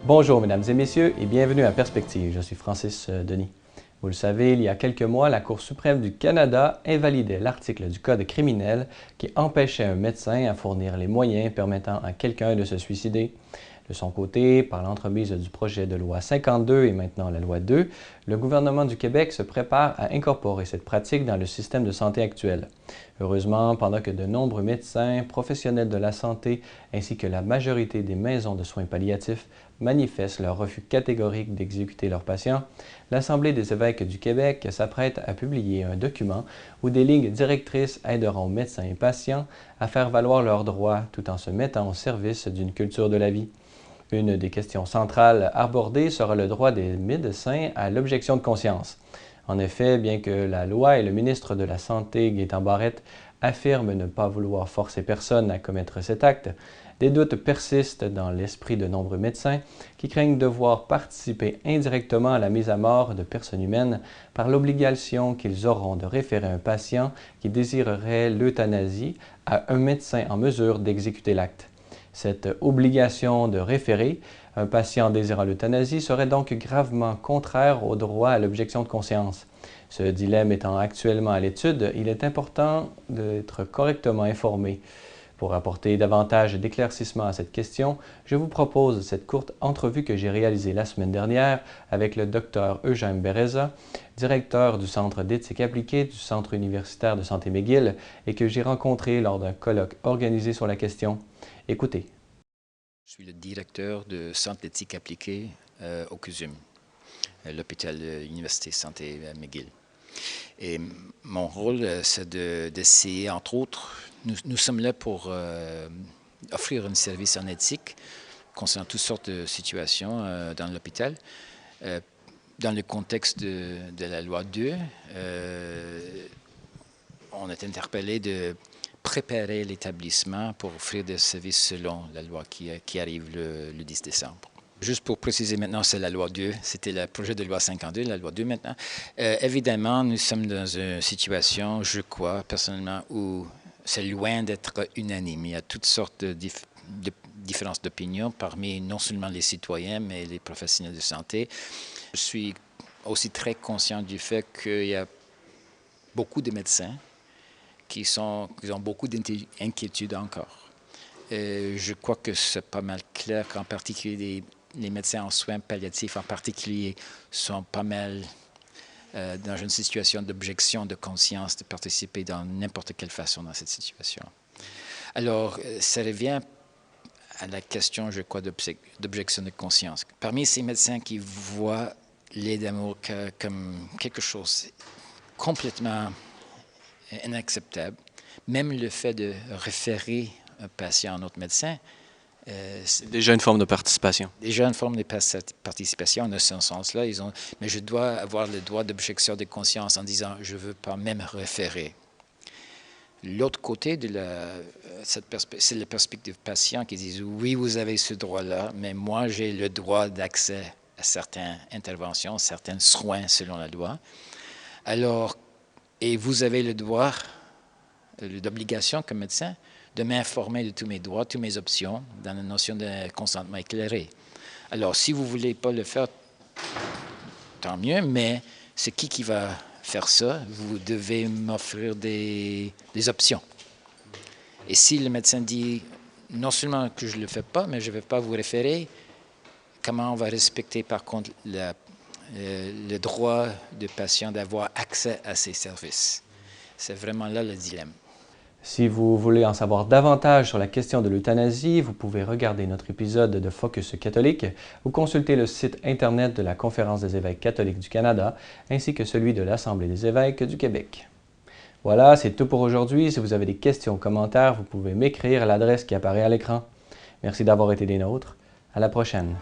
Bonjour mesdames et messieurs et bienvenue à Perspective. Je suis Francis Denis. Vous le savez, il y a quelques mois, la Cour suprême du Canada invalidait l'article du Code criminel qui empêchait un médecin à fournir les moyens permettant à quelqu'un de se suicider. De son côté, par l'entremise du projet de loi 52 et maintenant la loi 2, le gouvernement du Québec se prépare à incorporer cette pratique dans le système de santé actuel. Heureusement, pendant que de nombreux médecins, professionnels de la santé ainsi que la majorité des maisons de soins palliatifs manifestent leur refus catégorique d'exécuter leurs patients, l'Assemblée des évêques du Québec s'apprête à publier un document où des lignes directrices aideront médecins et patients à faire valoir leurs droits tout en se mettant au service d'une culture de la vie. Une des questions centrales abordées sera le droit des médecins à l'objection de conscience. En effet, bien que la loi et le ministre de la Santé, Gaétan Barrette, affirment ne pas vouloir forcer personne à commettre cet acte, des doutes persistent dans l'esprit de nombreux médecins qui craignent de voir participer indirectement à la mise à mort de personnes humaines par l'obligation qu'ils auront de référer un patient qui désirerait l'euthanasie à un médecin en mesure d'exécuter l'acte. Cette obligation de référer un patient désirant l'euthanasie serait donc gravement contraire au droit à l'objection de conscience. Ce dilemme étant actuellement à l'étude, il est important d'être correctement informé. Pour apporter davantage d'éclaircissement à cette question, je vous propose cette courte entrevue que j'ai réalisée la semaine dernière avec le Dr Eugène Béreza, directeur du Centre d'éthique appliquée du Centre universitaire de santé McGill et que j'ai rencontré lors d'un colloque organisé sur la question. Écoutez. Je suis le directeur du Centre d'éthique appliquée au CUSUM, l'hôpital de l'Université de santé McGill. Et mon rôle, c'est d'essayer, entre autres, nous sommes là pour offrir un service en éthique concernant toutes sortes de situations dans l'hôpital. Dans le contexte de la loi 2, on est interpellé de préparer l'établissement pour offrir des services selon la loi qui arrive le 10 décembre. Juste pour préciser maintenant, c'est la loi 2, c'était le projet de loi 52, la loi 2 maintenant. Évidemment, nous sommes dans une situation, je crois, personnellement, où c'est loin d'être unanime. Il y a toutes sortes de différences d'opinion parmi non seulement les citoyens, mais les professionnels de santé. Je suis aussi très conscient du fait qu'il y a beaucoup de médecins qui ont beaucoup d'inquiétudes encore. Je crois que c'est pas mal clair qu'en particulier les médecins en soins palliatifs en particulier sont pas mal dans une situation d'objection de conscience de participer dans n'importe quelle façon dans cette situation. Alors, ça revient à la question, je crois, d'objection de conscience. Parmi ces médecins qui voient l'aide d'amour comme quelque chose complètement inacceptable, même le fait de référer un patient à un autre médecin, c'est déjà une forme de participation. Déjà une forme de participation dans ce sens-là. Mais je dois avoir le droit d'objection de conscience en disant « je ne veux pas même référer ». L'autre côté de c'est la perspective patient qui dit « oui, vous avez ce droit-là, mais moi j'ai le droit d'accès à certaines interventions, certains soins selon la loi. Alors, et vous avez le droit, l'obligation comme médecin, de m'informer de tous mes droits, toutes mes options, dans la notion de consentement éclairé. Alors, si vous ne voulez pas le faire, tant mieux, mais c'est qui va faire ça? Vous devez m'offrir des options. Et si le médecin dit, non seulement que je ne le fais pas, mais je ne vais pas vous référer, comment on va respecter par contre le droit du patient d'avoir accès à ces services? C'est vraiment là le dilemme. Si vous voulez en savoir davantage sur la question de l'euthanasie, vous pouvez regarder notre épisode de Focus catholique ou consulter le site Internet de la Conférence des évêques catholiques du Canada ainsi que celui de l'Assemblée des évêques du Québec. Voilà, c'est tout pour aujourd'hui. Si vous avez des questions ou commentaires, vous pouvez m'écrire à l'adresse qui apparaît à l'écran. Merci d'avoir été des nôtres. À la prochaine.